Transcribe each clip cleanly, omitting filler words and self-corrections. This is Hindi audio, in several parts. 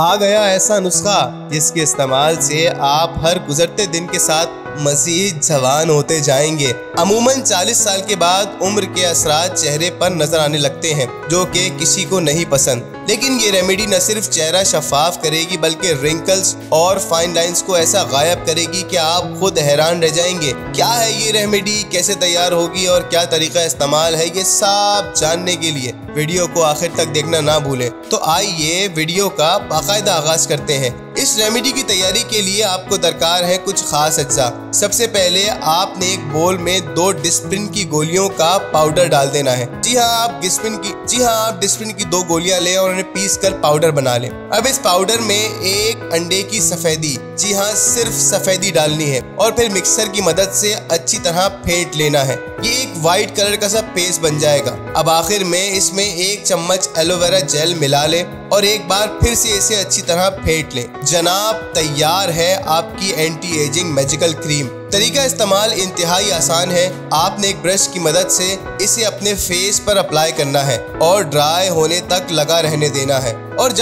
आ गया ऐसा नुस्खा जिसके इस्तेमाल से आप हर गुजरते दिन के साथ मजीद जवान होते जाएंगे। अमूमन 40 साल के बाद उम्र के असरात चेहरे पर नजर आने लगते हैं, जो कि किसी को नहीं पसंद। लेकिन ये रेमेडी न सिर्फ चेहरा शफाफ करेगी बल्कि रिंकल्स और फाइन लाइंस को ऐसा गायब करेगी कि आप खुद हैरान रह जाएंगे। क्या है ये रेमेडी, कैसे तैयार होगी और क्या तरीका इस्तेमाल है, ये सब जानने के लिए वीडियो को आखिर तक देखना ना भूलें। तो आइए वीडियो का बाकायदा आगाज करते हैं। इस रेमेडी की तैयारी के लिए आपको दरकार है कुछ खास अज्जा। सबसे पहले आपने एक बोल में 2 डिस्प्रिन की गोलियों का पाउडर डाल देना है। जी हाँ, आप डिस्प्रिन की 2 गोलियां लें और उन्हें पीस कर पाउडर बना लें। अब इस पाउडर में एक अंडे की सफेदी, जी हाँ सिर्फ सफेदी डालनी है और फिर मिक्सर की मदद से अच्छी तरह फेंट लेना है। ये एक वाइट कलर का सा पेस्ट बन जाएगा। अब आखिर में इसमें 1 चम्मच एलोवेरा जेल मिला लें और एक बार फिर से इसे अच्छी तरह फेंट लें। जनाब, तैयार है आपकी एंटी एजिंग मैजिकल क्रीम। तरीका इस्तेमाल इंतहाई आसान है। आपने एक ब्रश की मदद से इसे अपने फेस पर अप्लाई करना है और ड्राई होने तक लगा रहने देना है। और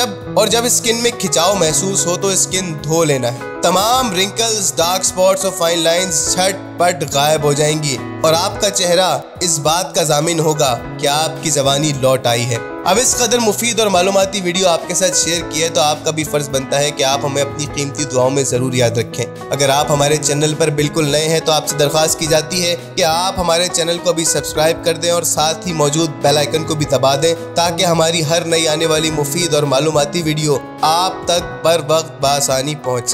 जब स्किन में खिंचाव महसूस हो तो स्किन धो लेना है। तमाम रिंकल्स, डार्क स्पॉट्स और फाइन लाइंस झटपट गायब हो जाएंगी और आपका चेहरा इस बात का जामिन होगा कि आपकी जवानी लौट आई है। अब इस कदर मुफीद और मालूमाती वीडियो आपके साथ शेयर की है तो आपका भी फर्ज बनता है कि आप हमें अपनी कीमती दुआओं में जरूर याद रखें। अगर आप हमारे चैनल पर बिल्कुल नए हैं तो आपसे दरख्वास्त की जाती है कि आप हमारे चैनल को भी सब्सक्राइब कर दें और साथ ही मौजूद बेल आइकन को भी दबा दें ताकि हमारी हर नई आने वाली मुफीद और मालूमाती वीडियो आप तक बर वक्त बआसानी पहुँचे।